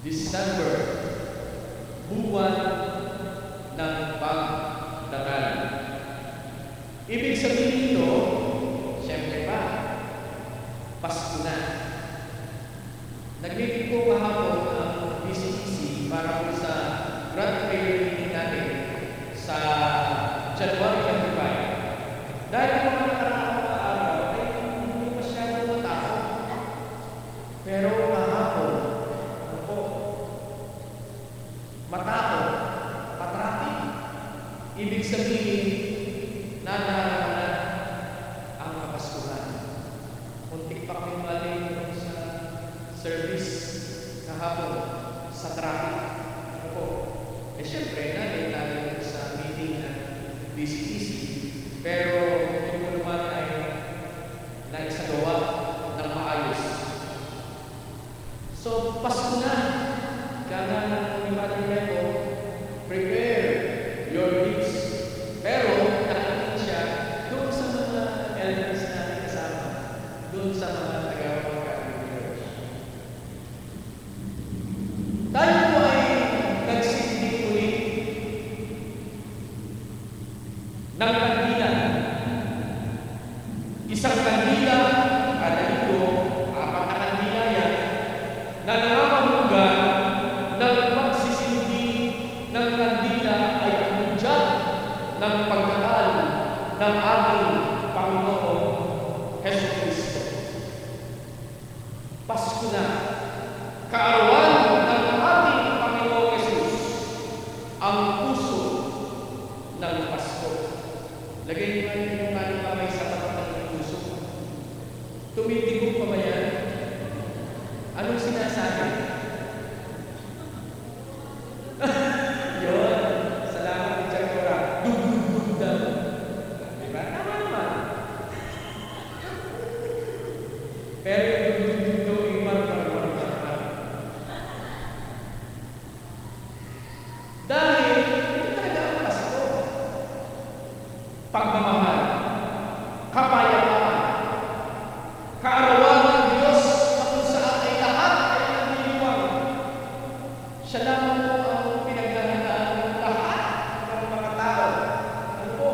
December, buwan ng pagdatal. Ibig sabihin nito, siyempre pa, Pasko na. Nag-meeting po kahapon ang PCEC para po sa Grand Prayer meeting natin sa January 25. Dahil ang mga nakaraang araw ay hindi masyadong matakot. Pero kahapon, ano po, matakot, patraffic. Ibig sabihin, nanahanan ang kapaskuhan. Muntik pa kami maling sa service kahapon sa traffic. Ano po? Eh syempre, natin tayo sa meeting ng BCTC. Pero yung po naman ay naisagawa ng maayos. So, Pasko na. Kaya ng iba ko, prepare your needs. Pero, nakatingin siya doon sa mga elders na kasama, doon sa mga taga-pagkakabilis. Tayo po ay nagsindi ulit ng kandila. Isang kandila, kada linggo, 4 na kandila yan, na nangangahulugan ng pagsisindi ng kandila ay kamudyat ng pagkakal ng ating Panginoon Hesus Kristo. Pasko na, kaarawan ng ating Panginoon Hesus, ang puso ng Pasko. Lagay niyo na yung kanyang kamay sa tapat ng puso. Tumitigong pa ba yan? Anong sinasabi? Yun. Salamat ni Chakura. Dug-dug-dug daw. Diba? Tama naman. Pero yung dug-dug-dug daw, iman. Dahil, ito talaga ang Pasko. Pagmamahal. Kapayapaan. Kaarawan ng Diyos na kung saan ay lahat ay nagdiriwang. Siya lamang po ang pinaghahandaan ng lahat ng mga tao. Ano po?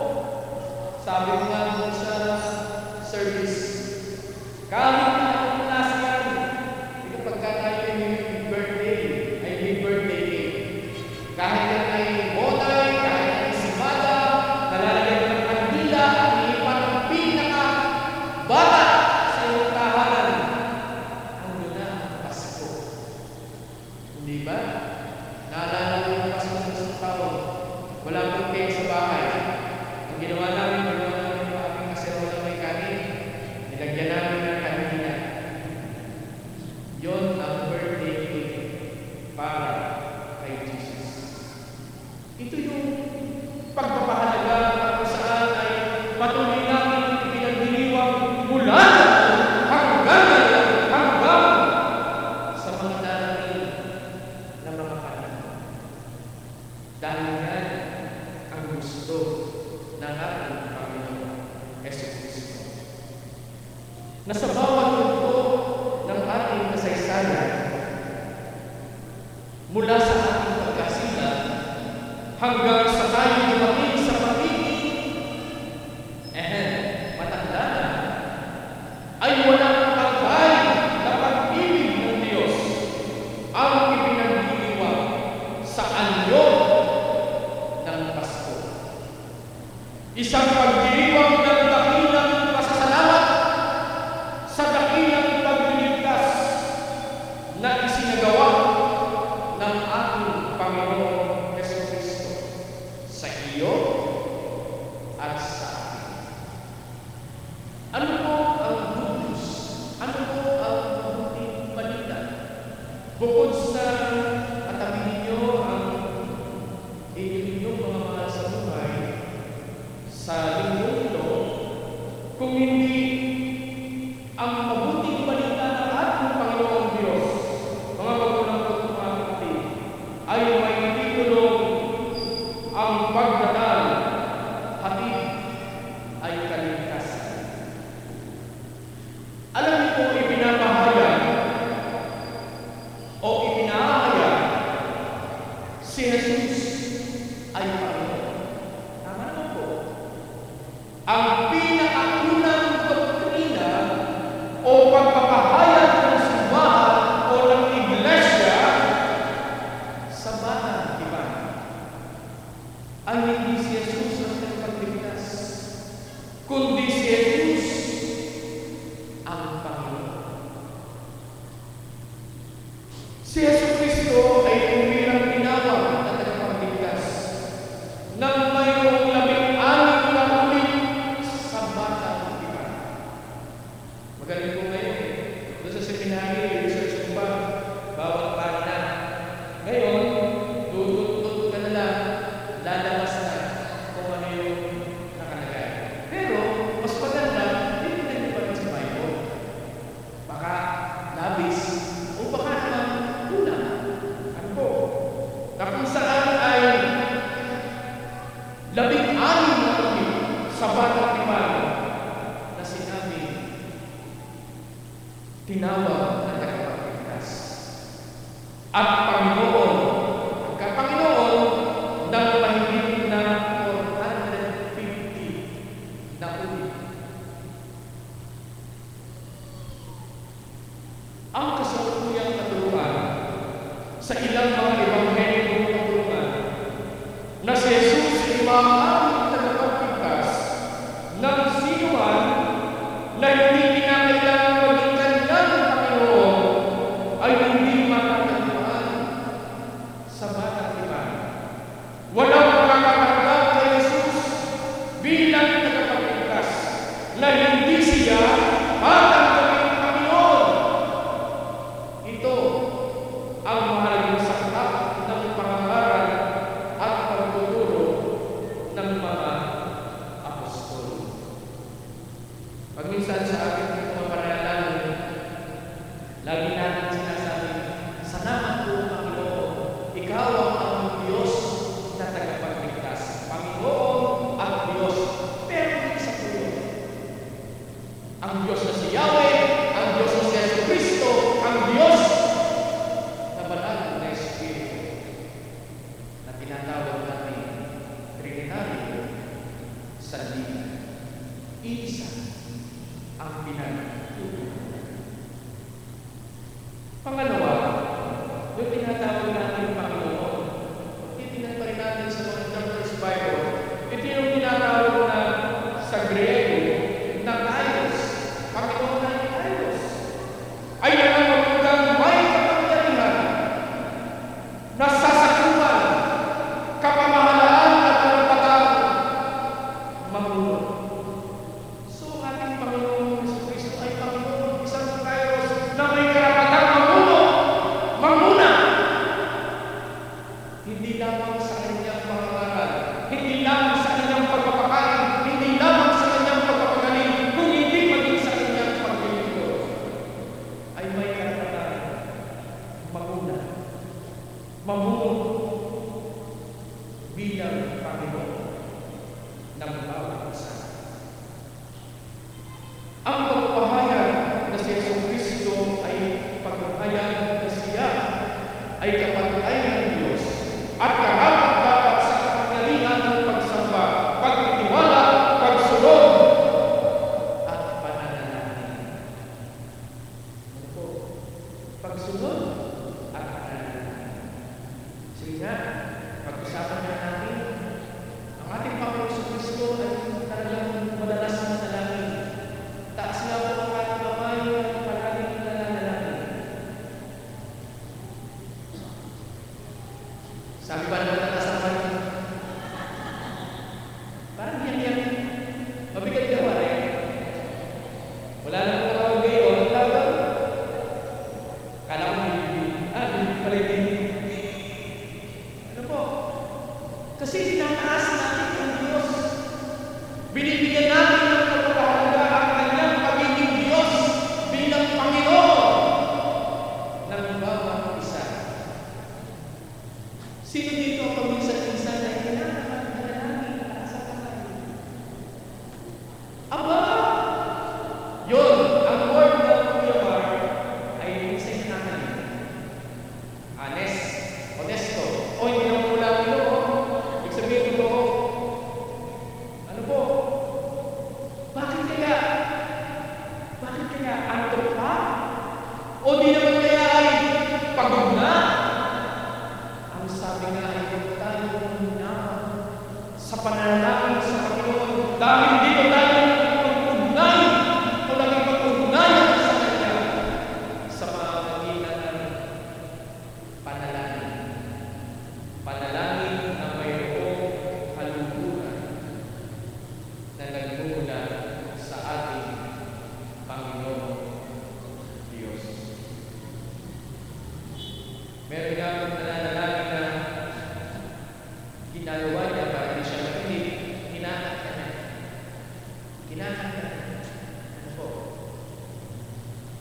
Sabi ko nga po sa service, kahit na ang last yan, ito pagka tayo ay may birthday, ay may birthday cake. Kahit yan ay monay, kahit ay simada, nalalagyan ng kandila, inipan ng pinaka-bata sa iyong tahanan. Ano na ang Pasko? Hindi ba? Naalala ko yung Pasko ng isang taon. Wala pong cake sa bahay. Ang ginawa namin yung aming kaserola may kanin. Nilagyan namin ng kanina. Yon ang birthday cake para kay Jesus. Ito yung pagpapahalaga kung saan ay patuloy namin pinagdiriwang mula hanggang sa mga darating na mga panahon. Dahil yan ang gusto ng ating Panginoon Hesus Kristo. Na sa bawat punto ng ating kasaysayan, mula sa ating pagkasilang hanggang sa tayo dumating sa pag-ibig, matanda na, ay walang pagkay na pag-ibig ng Diyos ang ipinagdiriwang sa anyo ng Pasko. Isang pagdiriwang ng dakilang pasasalamat sa dakilang pagliligtas na isinagawa ng ating Panginoon Hesus Kristo sa iyo at sa atin. Ano po ang good news? Ano po ang mabuting balita? Bukod sa katabi ninyo ang inyong mga mahal sa buhay sa linggong ito, kung hindi ang mabuting balita ng ating Panginoong Diyos, mga magulang ko at mga kapatid, ay may titulong ang pagdatal, hatid ay kaligtasan. Alam niyo po, ipinapahayag o ipinahayag ang pinakaunang doktrina o pagpapahayag ng simbahan o ng iglesia sa batang iba ay hindi si Jesus ang nagpagligtas, kundi si Jesus ang Panginoon. Si Jesucristo ay umilang tinawag na tagapagligtas nang mayroong 16 na ulit sa batang iba. Magaling po ngayon doon sa seminary, research ko ba, bawat pagina. Ngayon, tututut ka na lang, lalabas na kung ano yung nakalagay. Pero, mas maganda, hindi pa rin sa Bible. Baka labis, o baka naman kulang. Ano po? Na kung saan ay 16 na ulit sa batang iba na sinabi, tinawag na tagapagligtas at Panginoon, Panginoon ng mahigit na 450 na ulit. Ang kasalukuyang katulungan sa ilang mga ebanghelikong katulungan na si Jesus ay maaaring tagapagligtas ng sinuman na hindi kinakailangan maging kanyang Panginoon ay hindi matatagpuan sa batang iba. Walang makakatanggap kay Jesus bilang tagapagligtas na hindi siya matanggapin Panginoon. Ito ang mahalagang saklap ng pangangaral at pagtuturo ng mga apostol. Pag minsan sa ating mga panalangin, lagi natin sinasabi, salamat po Panginoon, ikaw ang aming Diyos na tagapagligtas. Panginoon at Diyos. Pero isa po yun. Ang Diyos na si Yahweh, ang Diyos na si Jesucristo, ang Diyos na banal na Espiritu na tinatawag natin Trinitary sa Liga. Iisa ang pinagtutunan. Pangalawa, yung tinatawag natin Panginoon, titingnan pa rin natin sa mga interpreter's Bible, ito yung tinatawag na sa Griego na Kyrios. Panginoon na ni Kyrios ay nangangamugang may kapangyarihan na sasakupan, kapamahalaan at karapatang mamuno. So, ating Panginoon Jesucristo ay Panginoon, isang Kyrios na may karapatang mamuno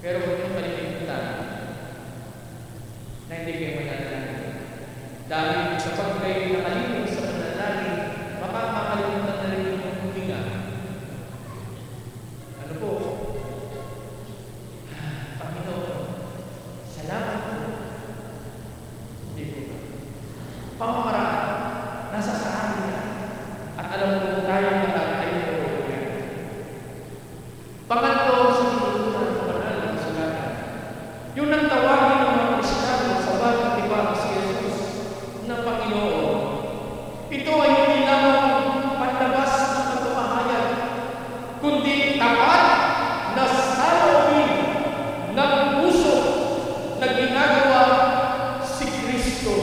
Pero huwag niyong kalilimutan na hindi kayo mananalangin. Dahil kapag kayo nakalimot sa mananalangin, baka makalimutan na rin yung huminga. Ano po? Panginoon, salamat po. Hindi po ba? Pamamaraan, nasa sa amin na. At alam mo tayong lahat ay mayroon yan. Pangatlo, sa pinulutan ng banal na kasulatan, yung nagtawagin ng mga Kristiyano sa bagong tipan si Jesus na Panginoon, ito ay hindi lamang panlabas ng katumahayan, kundi tapat na saloobin ng puso na ginagawa si Kristo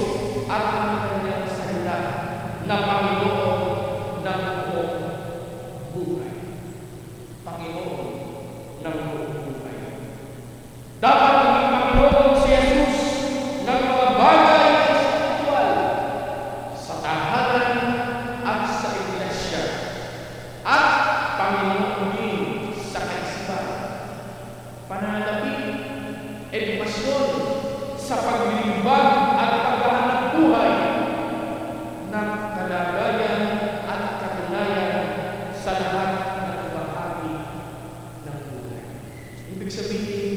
at ang kanyang salita na Panginoon ng buong buhay. Panginoon ng buong buhay. Dapat maging Panginoon si Jesus ng mga bagay na espiritual sa tahanan at sa iglesia at Panginoon din sa kaisipan, pananalapi, edukasyon sa paglilibag at paghahanap buhay ng kalagayan at katunayan sa lahat ng bahagi ng buhay. Ibig sabihin,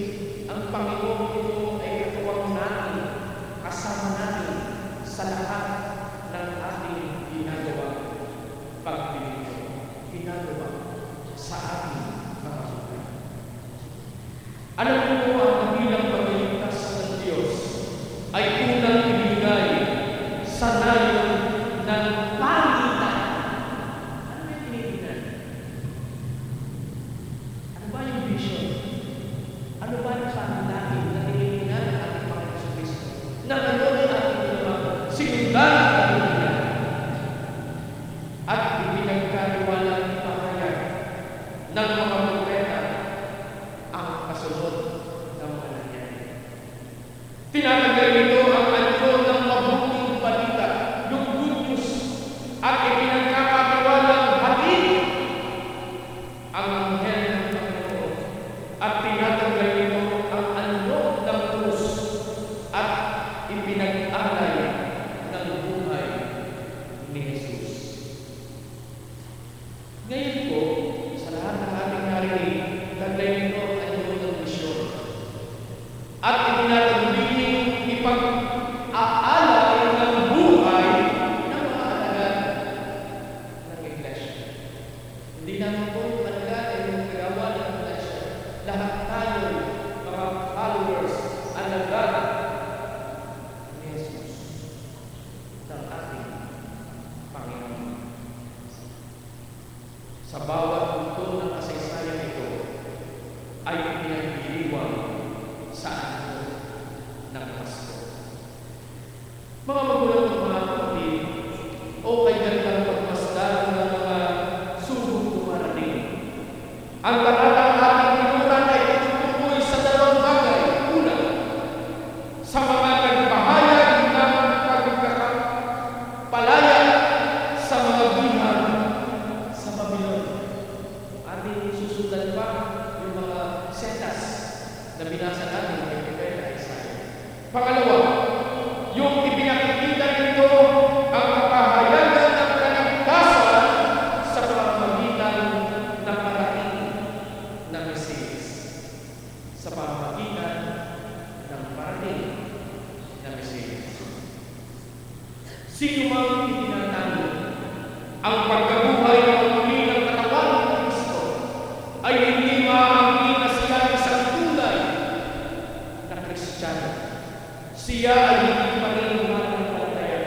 ang Panginoon ito ay katuwang natin, kasama natin sa lahat ng ating ginagawa paglilingkod, ginagawa sa ating mga buhay. Alam mo ang kabilang pagliligtas ng Diyos ay unang ibigay sa layon ng pangitan. Ano yung tinitingnan? Ano ba yung vision? Ano ba yung pangitan na tinitingnan ng ating Panginoon Kristo? Na ngayon ay ating ginagawa, sinundan ang tinitingnan. At ipinagkaliwala ng pahayag ng mga propeta ang kasunod ng mga nangyari. Tinatanggal nito ang anyo ng mabuting balita, yung good news, at ipinagkakatiwalang hatid ang anghel ng Panginoon. At tinatanggal nito ang anyo ng krus at ipinag-alay ng buhay ni Jesus. Ngayon po, sa lahat ng ating narinig, taglay nito ang anyo ng misyon. At itinatagubilin ipag-aalay ng buhay ng mga alagad ng iglesia. Hindi naman po yung alagad ay yung kagawa ng iglesia. Lahat tayo, mga followers, alagad ni Jesus ng ating Panginoon. Sa bawat punto ng kasaysayan ito ay pinagdiriwang sa anyo ng Pasko. Mga magulang at mga kapatid, o kay gandang pagmasdan ng mga subong dumarating. Ang talatang ating pinunan ay tutukoy sa dalawang bagay. Una, sa mga nagpahayag ng pagkakapalaya sa mga bihan sa Babilon. Ating susundan pa yung mga setas na binasa natin kay Propeta Isaiah. Pangalawa, yung ipinakikita nito ang kapahayagan ng kaligtasan sa pamamagitan ng parating na Mesiyas. Sa pamamagitan ng parating na Mesiyas. Sino mang itinatanggi ang pagkabuhay ng muli ng katawan ng Kristo ay hindi maaaring na siya isang tunay na Kristiyano. Siya ay hindi pa rin mananampalataya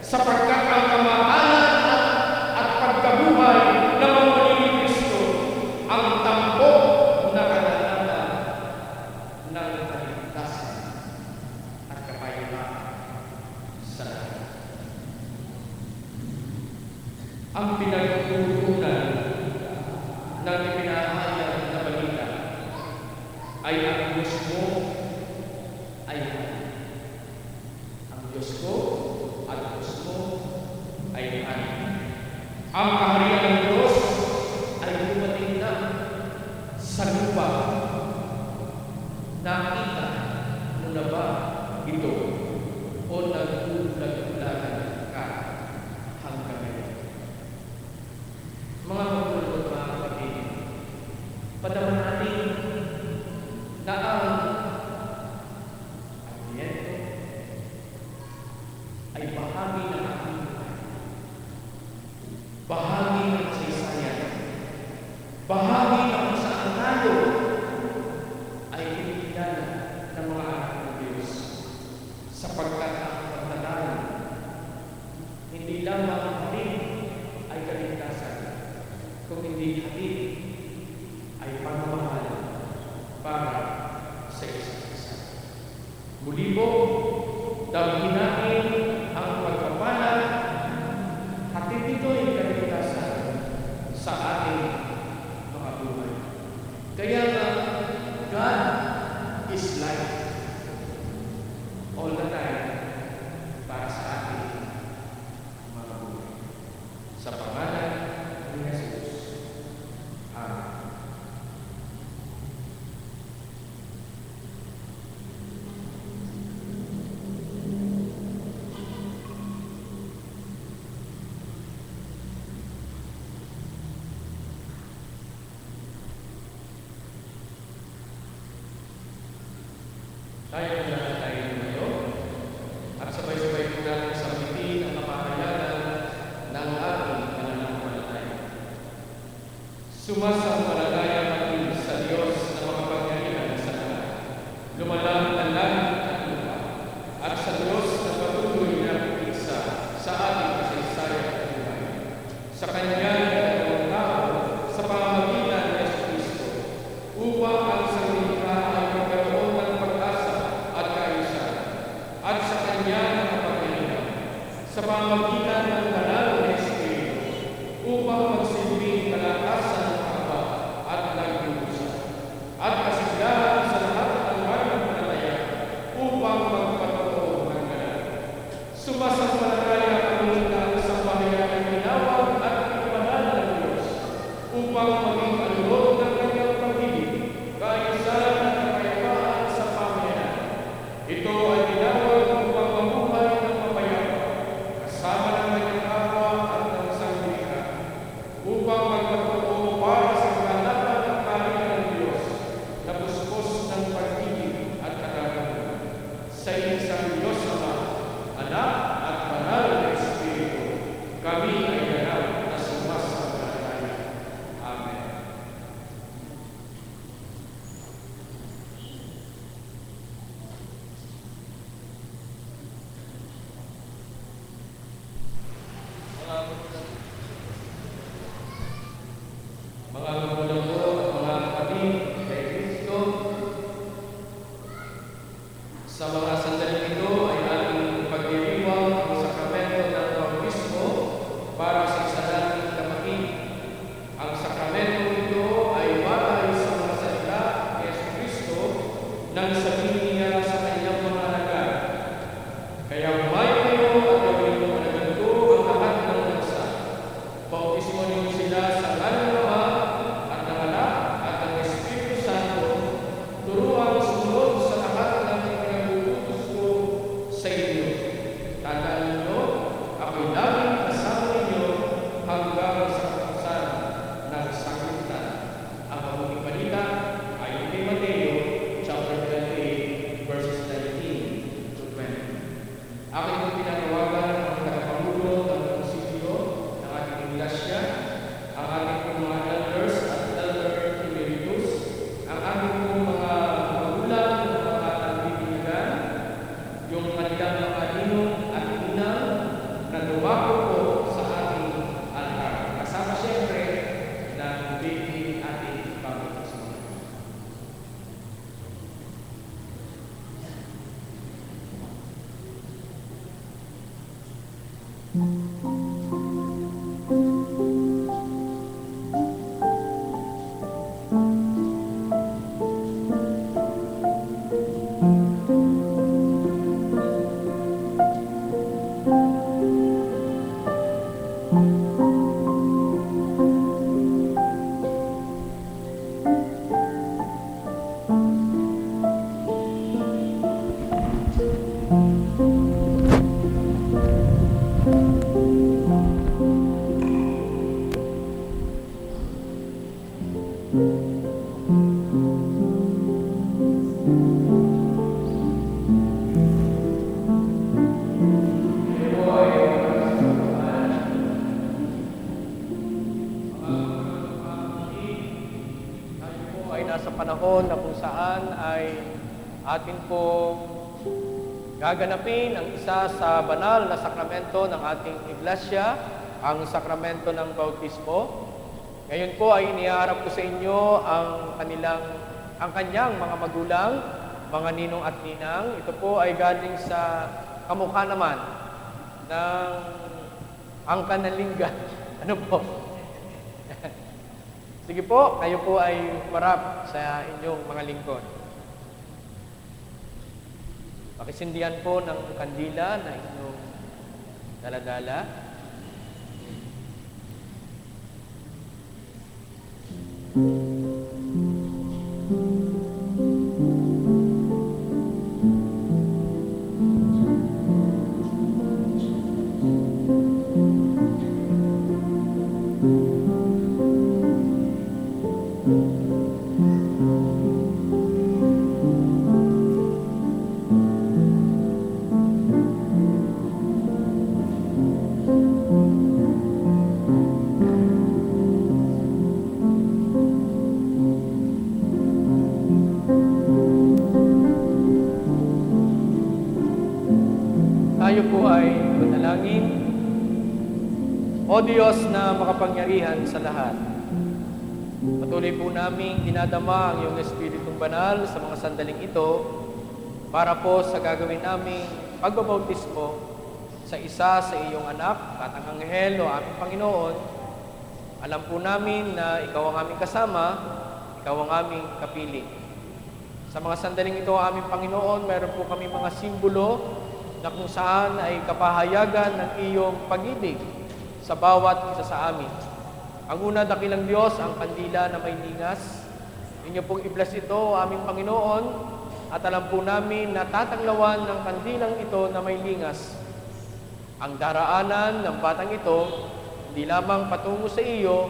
sapagkat ang kamahalan at pagkabuhay ng mga muli ni Kristo ang tampok na kadalanan ng kaligtasan at kapayapaan sa lahat. Ang pinagtutunan ng ipinahayag na balita ay ang Diyos mo ay ang Diyos ko at Diyos mo ay ang kaharian ng Diyos ay dumating na sa lupa Padama natin na ang Adbyento ay bahagi ng ating buhay. Bahagi ng kasaysayan. Bahagi ng kung saan tayo ay kinikilala ng mga anak ng Diyos. Sapagkat ang pagtatayo, hindi lamang hatid ay kaligtasan, kung hindi hatid ay pagmamahal para sa isa't isa. Muli po, dalhin natin ang pagkapalan, hatid ito ay kaligtasan sa ating mga buhay. Kaya nga, God is life all the time para sa ating mga buhay. Sa pangalan ni Jesus. Amen. Tayo na tayo ngayon at sabay-sabay po natin sambitin ang kapahalagan ng ating pananampalataya. Sumasampalataya kami sa Diyos na makapangyarihan sa lahat, lumalang ang langit at lupa, at sa Diyos na patuloy na isa sa ating kasaysayan at buhay. Sa Kanya ang tao sa pamamagitan ni Jesucristo upang ang sanlibutan ay magkaroon ng pag-asa at kaayusan, at sa Kanya ang kapangyarihan sa pamamagitan ng banal na Espiritu upang magsilbing kalakasan ng kapwa at nagdudusa, at kasiglahan sa lahat ng pananampalataya upang magpatotoo ng ganap. Sumasampalataya kami na ang sambahayan ng tinawag at ipanal ng Diyos upang maging alulod ng Kanyang pag-ibig, kaayusan at kapayapaan sa pamayanan. Ito ay tinawag upang mamuhay ng mapayapa kasama ng kanyang kapwa at ng sanglibutan, upang magpatotoo para sa kaganapan ng kaharian ng Diyos na puspos ng pag-ibig at katatagan. Sa isang Diyos Ama, Anak at Banal na Espiritu, kami ay ganap na sumasampalataya. Amen. Mga magulang ko at mga kapatid kay Kristo, sa mga sandaling ito ay ating pagdiriwang ang sakramento ng bautismo para sa isa nating kapatid. Ang sakramento ito ay batay sa mga salita ni Jesucristo nang sabihin niya sa kanyang mga alagad, "Kaya bumayo kayo at gawin mo na ganito ang lahat ng bansa. Bautismo niyo sila sa ngalan ng Ama at ng Anak at ng Espiritu Santo, turuang sumunod sa lahat ng pinag-uutos ko sa inyo. Tandaan ninyo, ako'y laging kasama ninyo hanggang sa katapusan ng sanglibutan." Ang mabuting balita ay kay Mateo, chapter 28, verses 19 to 20. Akin po pinanawagan ang tagapangulo ng konsilyo ng ating iglesia, ang ating pong mga elders at elder emeritus, ang ating pong mga magulang ng mga nagbibigan, yung kanilang mga ninong at ninang na dumako po sa ating altar. Kasama siyempre ng baby ating baptismo. ay nasa panahon na kung saan ay atin pong gaganapin ang isa sa banal na sakramento ng ating iglesia, ang sakramento ng bautismo. Ngayon po ay iniharap ko sa inyo ang kanyang mga magulang, mga ninong at ninang. Ito po ay galing sa kamukha naman ng ang kanalinga. Ano po? Sige po, kayo po ay humarap sa inyong mga lingkod. Pakisindihan po ng kandila na inyong daladala. Tayo po ay manalangin. O Diyos na makapangyarihan sa lahat, patuloy po namin dinadama ang iyong Espiritong Banal sa mga sandaling ito para po sa gagawin naming pagbabautismo sa isa sa iyong anak at ang Anghel o aming Panginoon. Alam po namin na ikaw ang aming kasama, ikaw ang aming kapiling. Sa mga sandaling ito, aming Panginoon, meron po kami mga simbolo na kung saan ay kapahayagan ng iyong pag-ibig sa bawat isa sa amin. Ang una, dakilang Diyos, ang kandila na may lingas. Inyo pong i-bless ito, aming Panginoon, at alam po namin na tatanglawan ng kandilang ito na may lingas ang daraanan ng batang ito, hindi lamang patungo sa iyo,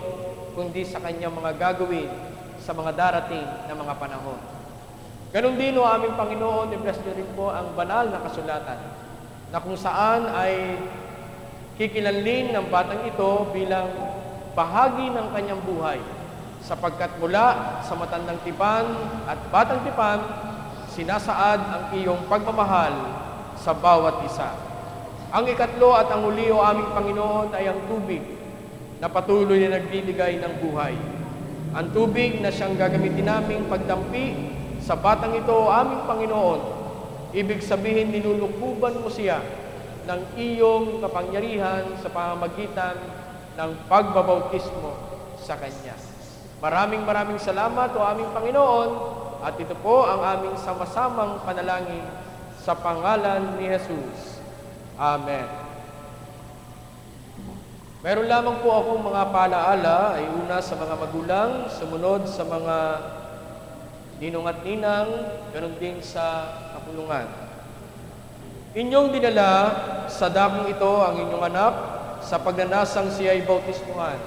kundi sa kanyang mga gagawin sa mga darating na mga panahon. Ganon din o aming Panginoon, i-bless niyo rin po ang banal na kasulatan na kung saan ay kikilanlin ng batang ito bilang bahagi ng kanyang buhay, sapagkat mula sa matandang tipan at batang tipan, sinasaad ang iyong pagmamahal sa bawat isa. Ang ikatlo at ang huli o aming Panginoon ay ang tubig na patuloy na nagbibigay ng buhay. Ang tubig na siyang gagamitin naming pagdampi sa batang ito o aming Panginoon, ibig sabihin nilulukuban mo siya ng iyong kapangyarihan sa pamamagitan ng pagbabautismo sa Kanya. Maraming salamat o aming Panginoon, at ito po ang aming sama-samang panalangin sa pangalan ni Jesus. Amen. Meron lamang po akong mga paalaala, ay una sa mga magulang, sumunod sa mga ninong at ninang, ganoon din sa kapulungan. Inyong dinala sa dakong ito ang inyong anak sa pagnanasang siya ay bautismuhan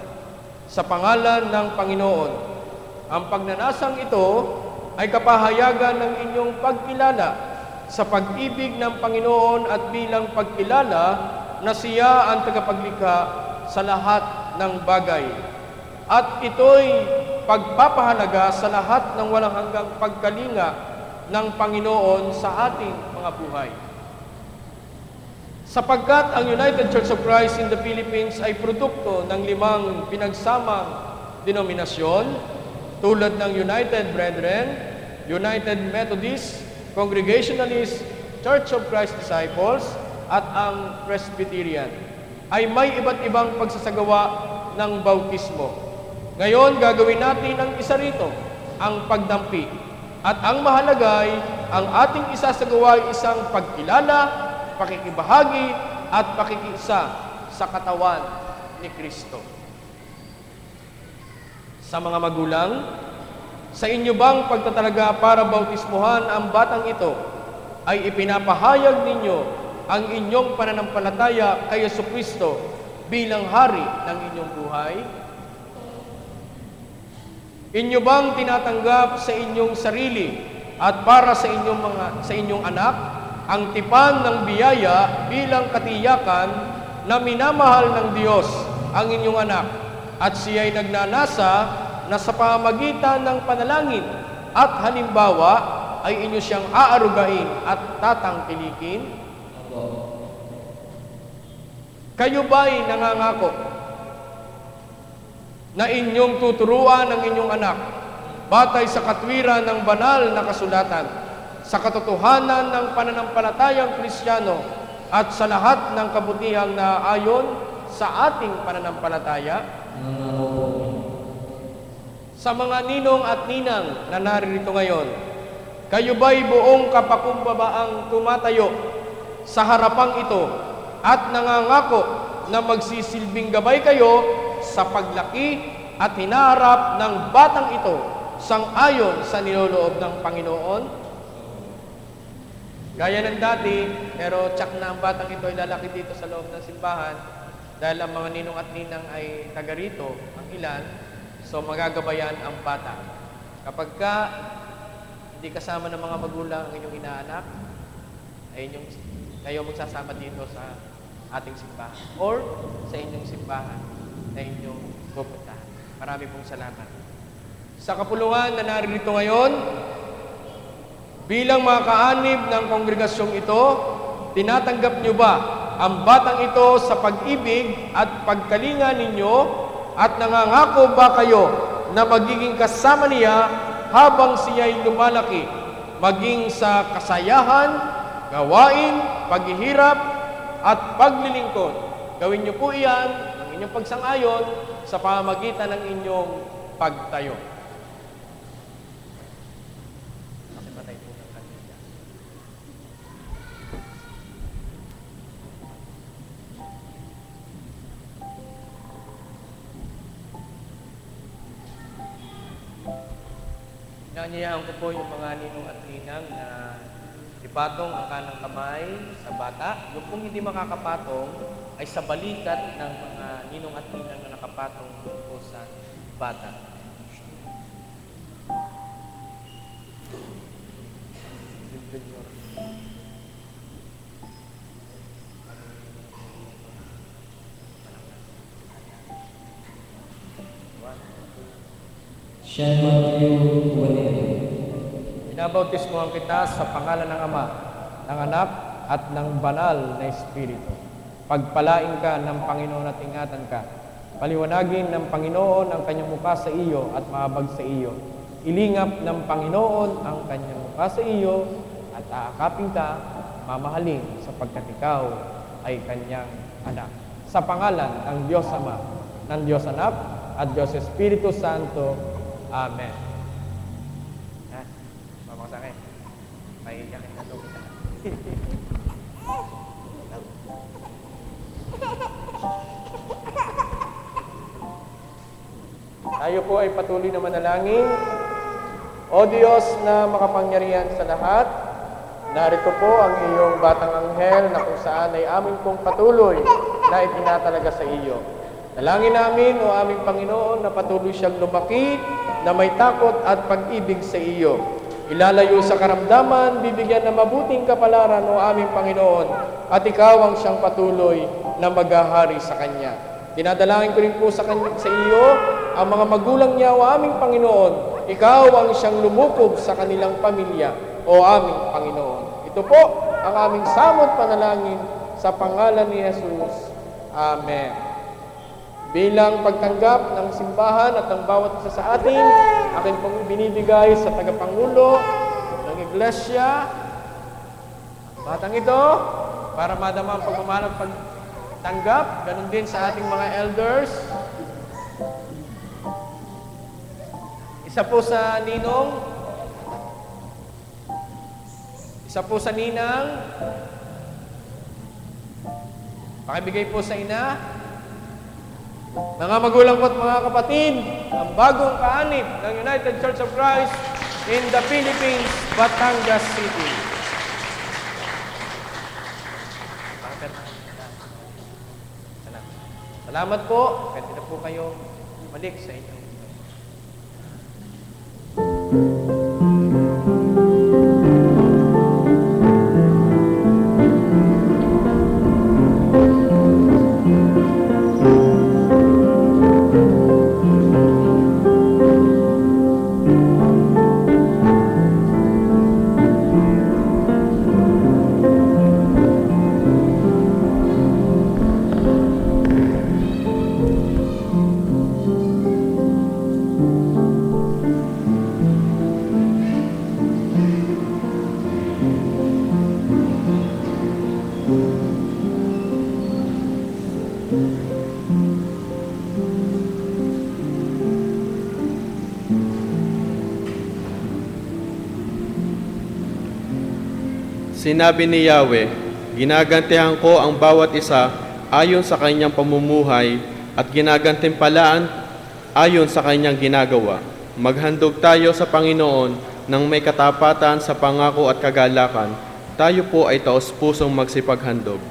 sa pangalan ng Panginoon. Ang pagnanasang ito ay kapahayagan ng inyong pagkilala sa pag-ibig ng Panginoon at bilang pagkilala na siya ang tagapaglikha sa lahat ng bagay. At ito'y pagpapahalaga sa lahat ng walang hanggang pagkalinga ng Panginoon sa ating mga buhay. Sapagkat ang United Church of Christ in the Philippines ay produkto ng 5 pinagsamang denominasyon tulad ng United Brethren, United Methodist, Congregationalist, Church of Christ Disciples, at ang Presbyterian, ay may iba't ibang pagsasagawa ng bautismo. Ngayon, gagawin natin ang isa rito, ang pagdampi. At ang mahalaga ay ang ating isasagawa ay isang pagkilala, pakikibahagi, at pakikiisa sa katawan ni Kristo. Sa mga magulang, sa inyo bang pagtatalaga para bautismuhan ang batang ito, ay ipinapahayag ninyo ang inyong pananampalataya kay Jesucristo bilang hari ng inyong buhay? Inyo bang tinatanggap sa inyong sarili at para sa inyong anak ang tipan ng biyaya bilang katiyakan na minamahal ng Diyos ang inyong anak at siya'y nagnanasa na sa pamamagitan ng panalangin at halimbawa ay inyo siyang aarugain at tatangkilikin? Kayo ba'y nangangako na inyong tuturuan ang inyong anak batay sa katwiran ng banal na kasulatan, sa katotohanan ng pananampalatayang Kristiyano at sa lahat ng kabutihang na ayon sa ating pananampalataya? Sa mga ninong at ninang na naririto ngayon, kayo ba'y buong kapakumbabaang tumatayo sa harapang ito at nangangako na magsisilbing gabay kayo sa paglaki at hinaharap ng batang ito sang-ayon sa niloloob ng Panginoon? Gaya ng dati, pero tsak na ang batang ito ay lalaki dito sa loob ng simbahan dahil ang mga ninong at ninang ay taga rito, ang ilan, so magagabayan ang bata. Kapag hindi kasama ng mga magulang ang inyong inaanak, ay kayo magsasama dito sa ating simbahan or sa inyong simbahan na inyong pupuntahan. Marami pong salamat. Sa kapulungan na naririto ngayon, bilang mga kaanib ng kongregasyong ito, tinatanggap niyo ba ang batang ito sa pag-ibig at pagkalinga ninyo at nangangako ba kayo na magiging kasama niya habang siya'y lumalaki, maging sa kasayahan, gawain, paghihirap at paglilingkod? Gawin niyo po iyan ng inyong pagsang-ayon sa pamamagitan ng inyong pagtayo. Inaanyayahan ko po yung mga ninong at ninang na ipatong ang kanang kamay sa bata. Yung kung hindi makakapatong ay sa balikat ng mga ninong at ninang na nakapatong po sa bata. Sean Matthew Guanero. Binabautismohan kita sa pangalan ng Ama, ng Anak, at ng Banal na Espiritu. Pagpalain ka ng Panginoon at ingatan ka. Paliwanagin ng Panginoon ang kanyang mukha sa iyo at mahabag sa iyo. Ilingap ng Panginoon ang kanyang mukha sa iyo at aakapin ka, mamahalin sapagkat ikaw ay kanyang anak. Sa pangalan ng Diyos Ama, ng Diyos Anak, at Diyos Espiritu Santo. Amen. Mama sa akin. Maiiyakin na ito. Tayo po ay patuloy na manalangin. O Diyos na makapangyarihan sa lahat, narito po ang iyong batang anghel na kung saan ay amin pong patuloy na itinatalaga sa iyo. Dalangin namin, O aming Panginoon, na patuloy siyang lumaki, na may takot at pag-ibig sa iyo. Ilalayo sa karamdaman, bibigyan ng mabuting kapalaran, O aming Panginoon, at ikaw ang siyang patuloy na maghahari sa kanya. Dinadalangin ko rin po sa iyo, ang mga magulang niya, O aming Panginoon, ikaw ang siyang lumukob sa kanilang pamilya, O aming Panginoon. Ito po ang aming samot panalangin sa pangalan ni Jesus. Amen. Bilang pagtanggap ng simbahan at ng bawat isa sa atin, akin pong binibigay sa tagapangulo ng Iglesia, batang ito, para madama ang pagmamahal at pagtanggap, ganun din sa ating mga elders. Isa po sa ninong, isa po sa ninang, pakibigay po sa ina. Mga magulang po at mga kapatid, ang bagong kaanib ng United Church of Christ in the Philippines, Batangas City. Salamat po. Pwede na po kayo balik sa inyong Sinabi ni Yahweh, ginagantihan ko ang bawat isa ayon sa kanyang pamumuhay at ginagantimpalaan ayon sa kanyang ginagawa. Maghandog tayo sa Panginoon ng may katapatan sa pangako at kagalakan. Tayo po ay taos-pusong magsipaghandog.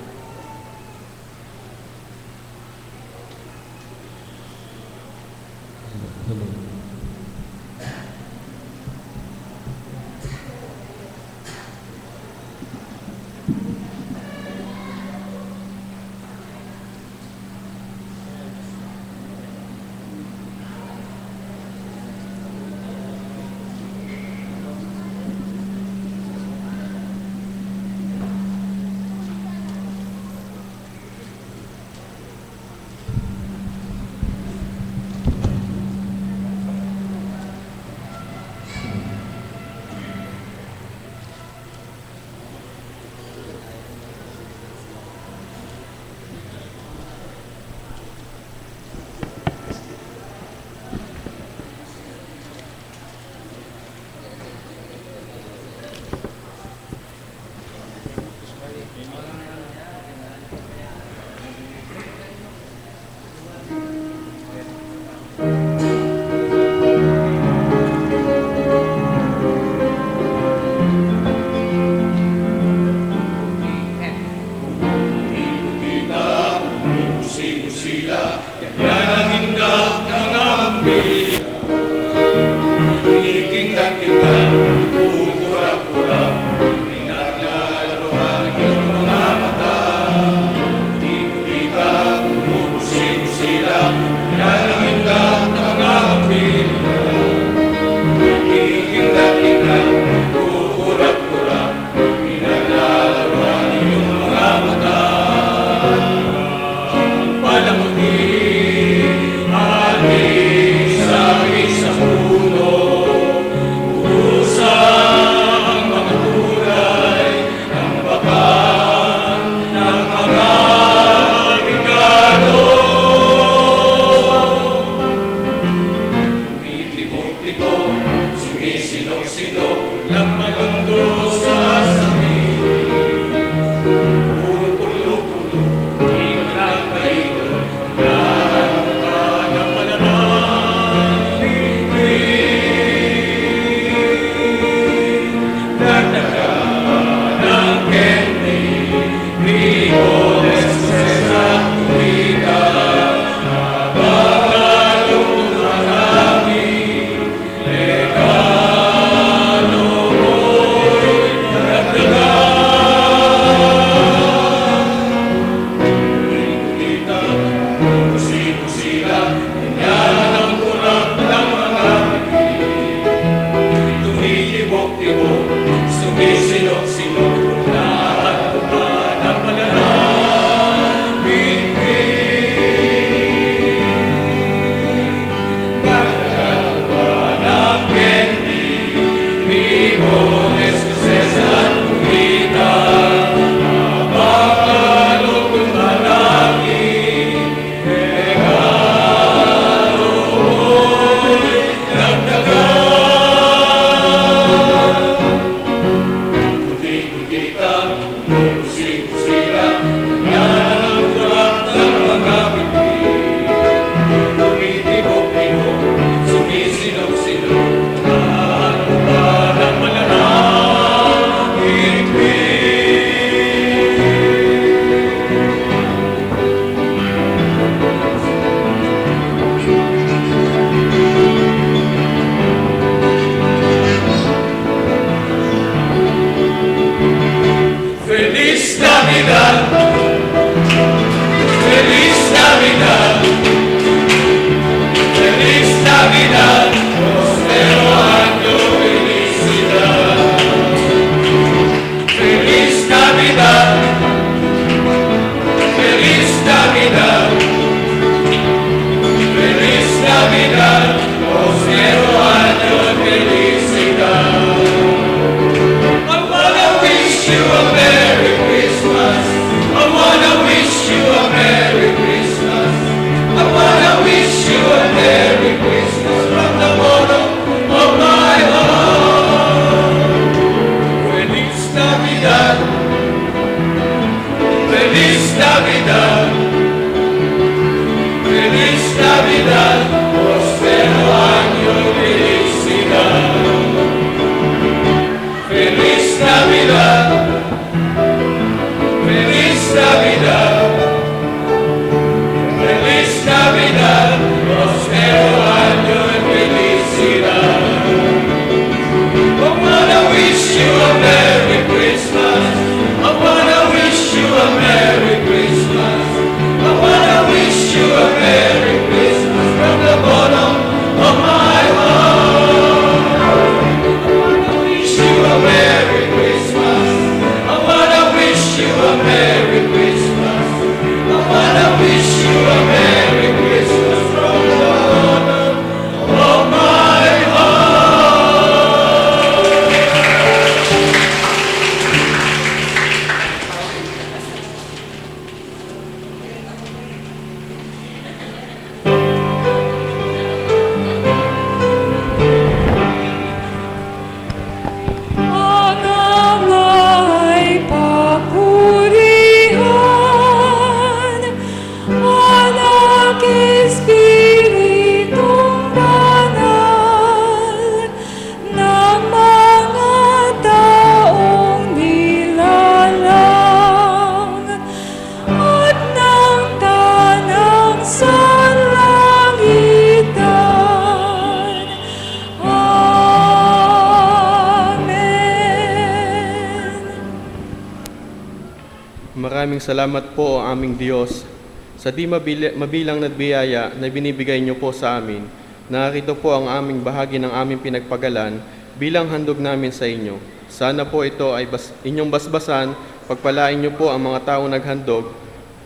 Maraming salamat po, aming Diyos, sa di mabilang na biyaya na binibigay niyo po sa amin. Narito po ang aming bahagi ng aming pinagpagalan bilang handog namin sa inyo. Sana po ito ay inyong basbasan, pagpalain niyo po ang mga taong naghandog,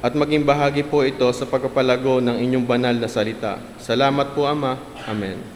at maging bahagi po ito sa pagpapalago ng inyong banal na salita. Salamat po, Ama. Amen.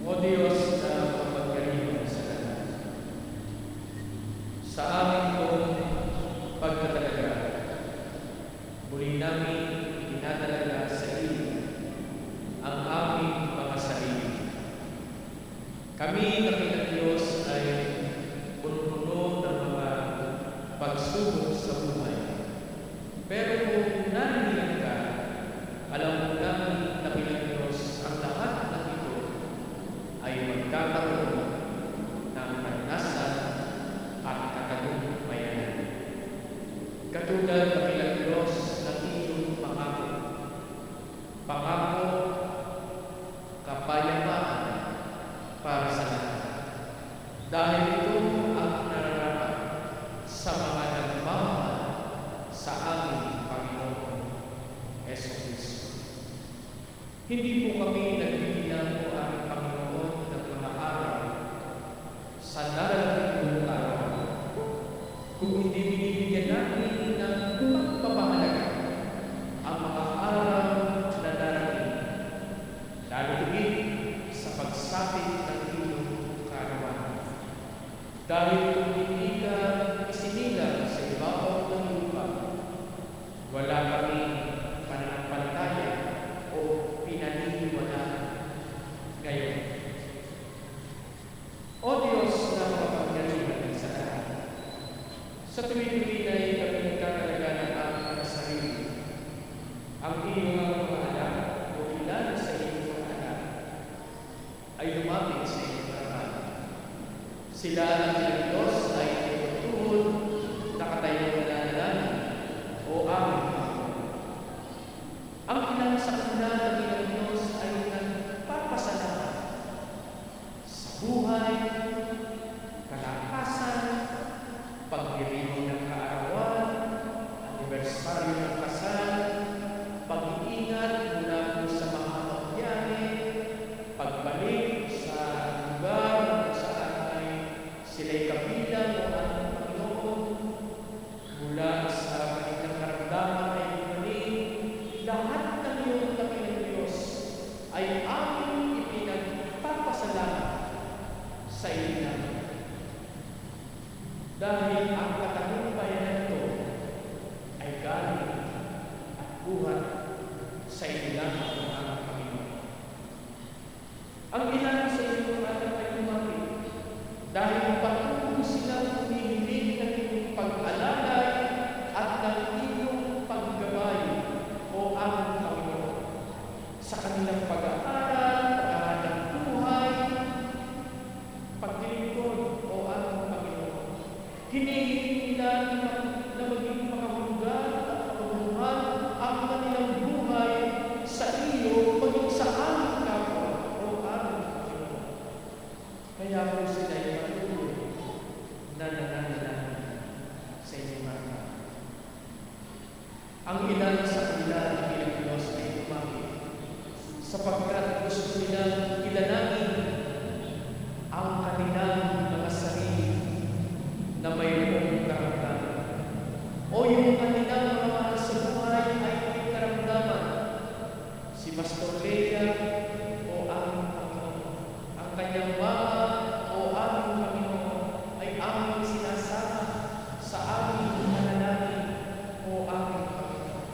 O Diyos na mapagkaliwan sa lahat, sa aming pong pagtatalaga, muli namin dinadalaga sa iyo ang aming mga sarili. Kami, dakilang Diyos, ay puno-puno ng mga pagsubok sa buhay. Pero kung naniniyan ka, alam mo namin, dakilang Diyos, ang lahat ng ito ay magkakaroon ng karanasan at katagumpayan. Katulad, dakilang Diyos, ng iyong pangako. Pangako, kapayapaan para sa lahat. Dahil ito ang nararapat sa mga nagmamahal sa aming Panginoon Jesucristo. Hindi po kami nagbibilang po ang Panginoon ng mga araw sa darating na araw, kung hindi binibigyan namin ng pagpapahalaga ang mga araw na darating, lalo higit sa pagsapit ng iyong karawan. Dahil kung hindi ka isinilang sa ibabaw ng lupa, wala kami pananampalataya o pinaniniwalaan ngayon. O Diyos na mapagkaliwan sa lahat, sa tuwing-tuwing ay kami nagkakalaga ng aming mga sarili, ang iyong mga anak o ilan sa iyong mga anak ay lumapit sa iyong harapan. Sila ang ilang Diyos ay tutuhod, nakatayo na nananalig o aming Panginoon. Ang ilang sa kanila ng ilang Diyos ay nagpapasalamat sa buhay, kalakasan, pagdiriwang ng kaarawan, anibersaryo ng kasal, pag-iingat mula po sa mga pagbiyahe, karamdaman ay gumaling, lahat ng iyong dakilang Diyos ay aming ipinagpapasalamat sa iyo. Dahil ang katagumpayan na ito ay galing at buhat sa iyo lamang ng aming Panginoon. Ang ilan sa iyong anak ay lumaki dahil patuloy silang humihiling ng iyong pag-alalay at ng iyong paggabay o aming Panginoon sa kanilang pag-aaral, pag-aaral ng buhay, paglilingkod o aming Panginoon. Hinihiling nila na maging makahulugan at makabuhan ang kanilang buhay sa iyo maging sa aming kapwa o aming Panginoon. Kaya po sila ay patuloy na nananalangin sa inyong mga. Ang ilan sa kanila ng ilang Diyos ay tumangin sapagkat gusto nilang ilanangin ang kanilang mga sarili na mayroong karamdaman o yung kanilang mga mahal sa buhay ay may karamdaman. Si Pastor Lea o aming Panginoon, ang kanyang mama o aming Panginoon ay aming sinasama sa aming panalangin o aming Panginoon.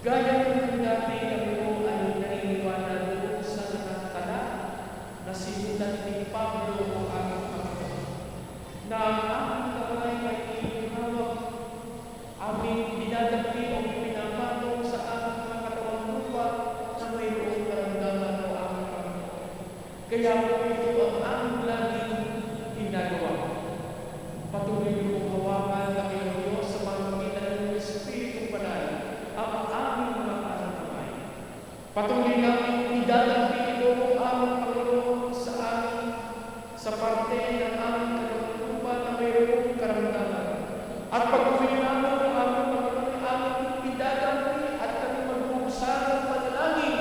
Gaya ng dati kami po ay naniniwala doon sa nakatala na sinulat ni Pablo o aming Panginoon na ang aming kamay ay iinhawak, aming dinadagpi o pinapatong sa aming mga katawang lupa na mayroong karamdaman o aming Panginoon. Kaya po ito ang aming laging ginagawa. Patuloy kong hawakan kami ng Diyos sa pamamagitan ng Espiritu Banal ang aming mga parang kamay. Patuloy namin idadagpi ito ang aming Panginoon sa amin sa parte ng aming katawang lupa na mayroong karamdaman. At pag-uwi namin ang aming Panginoon ay aming idadagpi at kami mag-uusap ng panalangin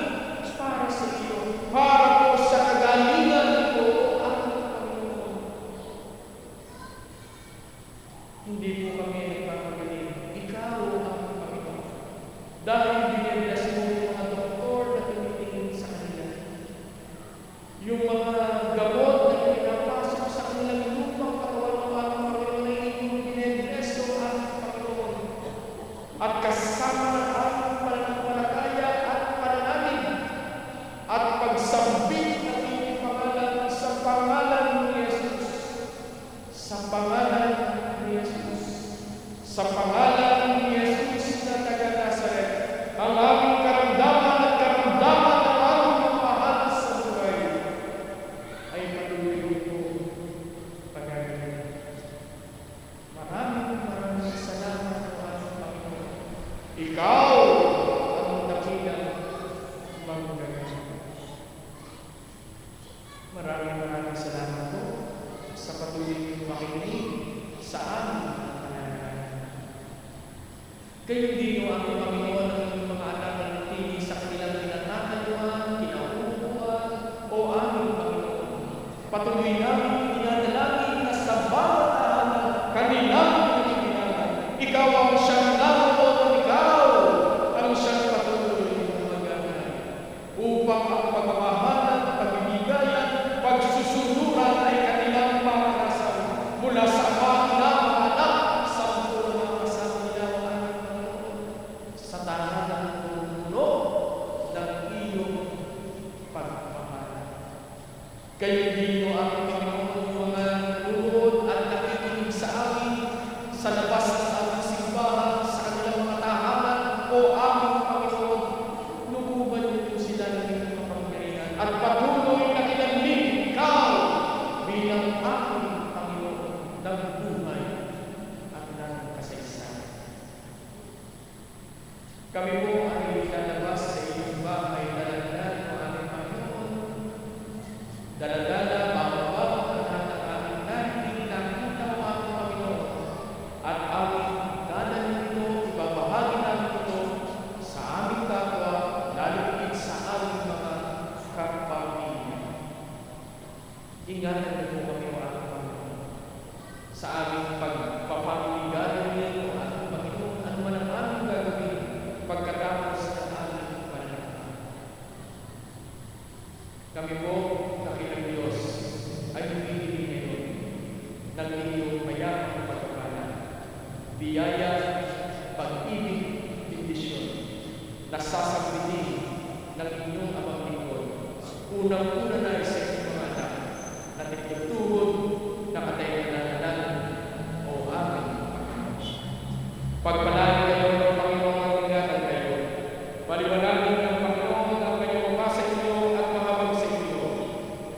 para sa iyo, para po sa kagalingan ko aming Panginoon. Hindi po kami nagpapagaling. Ikaw ang Panginoon. Dahil biniblas mo yung mga doktor na tumitingin sa kanila. Yung mga gamot na pinapasok sa kanilang lupang katawan ng aming Panginoon ay inyong biniblas yung aming Panginoon. At kasama ng aming pananampalataya at pananalig at pagsambit ng inyong pangalan sa pangalan ni Jesus. Sa pangalan ni Jesus. Sa pangalan ni Jesus na taga-Nazaret, ang aming karamdaman at karamdaman ng aming mahal sa buhay ay patuloy ito pagagaling. Maraming salamat o aming Panginoon. Ikaw ang dakilang manggagaling. Maraming salamat po sa patuloy niyong makinig sa aming panalangin. Kayo din o aming Panginoon ang inyong mga anak na natili sa kanilang tinatayuan, kinauupuan o aming Panginoon. Patuloy namin dinadalangin na sa bawat tahanan kanilang pinagkinalan. Ikaw ang siyang naroon at ikaw ang siyang patuloy na magagay upang ang pagmamahalan at pagbibigayan, pagsusunuran ay kanilang maranasan mula sa mga anak sa mga kasama nila o aming Panginoon sa tahanan ng puno ng iyong pagmamahal. Kayo din o aming Panginoon yung mga nanonood at nakikinig sa amin sa labas ng aming simbahan sa kanilang mga tahanan o aming Panginoon, lukuban niyo po sila ng inyong kapangyarihan at patuloy na kinanlig ikaw bilang aming Panginoon ng buhay at ng kasaysayan. Kami po ay lalabas sa iyong bahay daladala ng aming Panginoon. Daladala, bawat ang lahat ng aming nahing nakita ng aming Panginoon at aming dadalhin ito, ibabahagi namin ito sa aming kapwa, lalo higit sa aming mga kapamilya. Ingatan niyo po kami o aming Panginoon sa aming pagpapamiligayan niyo o aming Panginoon, ano man ang pag-ibig, bendisyon na sasabihin ng inyong amang lingkod. Unang-una na sa inyong mga anak na nagtutuhod na katayunan o aming Panginoon. Pagpalain kayo ng Panginoon ang ingatan kayo. Paliwanagin ng Panginoon ang kanyang mukha sa inyo at mahabag sa inyo.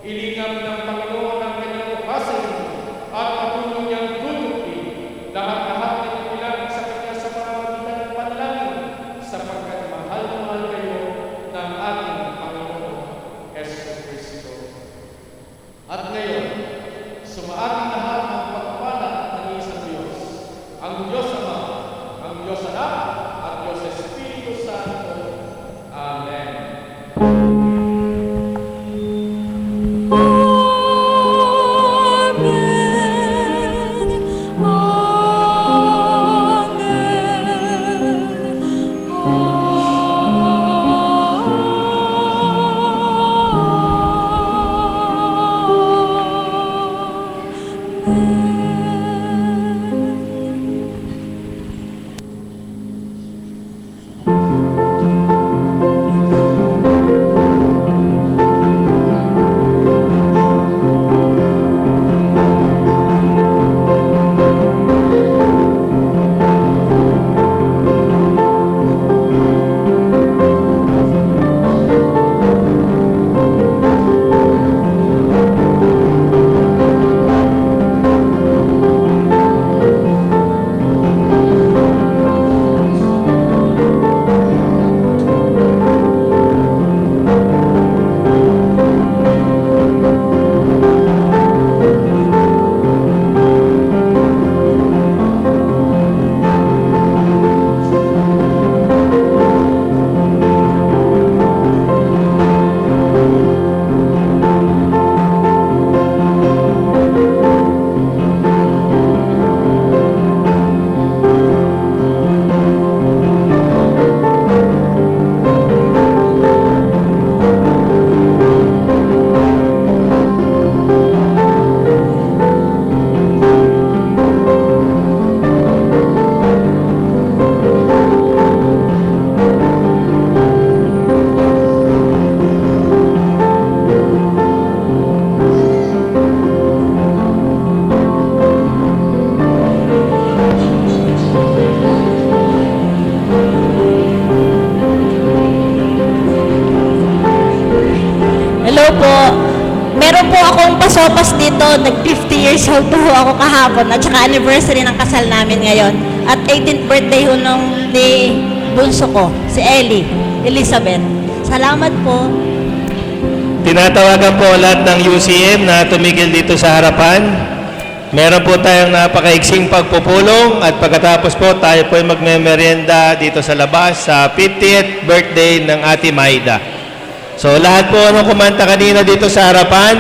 Ilingap ng Panginoon ang kanyang mukha sa inyo at patuloy niyang tutukin lahat-lahat na ilang sa kanya sa pamamagitan ng panalangin sapagkat mahal na mahal kayo ng ating Panginoon Yesu Kristo. At ngayon, sumaating lahat ang pagpapala ng isang Diyos, ang Diyos Ama, ang Diyos Anak, at Diyos Espiritu Santo. Amen. Hello po. Meron po akong pasopas dito. Nag-50 years old po ako kahapon at saka anniversary ng kasal namin ngayon. At 18th birthday ho ni bunso ko, si Elizabeth. Salamat po. Tinatawagan po lahat ng UCM na tumigil dito sa harapan. Meron po tayong napakaiksing pagpupulong at pagkatapos po tayo po ay magme-merienda dito sa labas sa 50th birthday ng Ate Maida. So lahat po anong kumanta kanina dito sa harapan,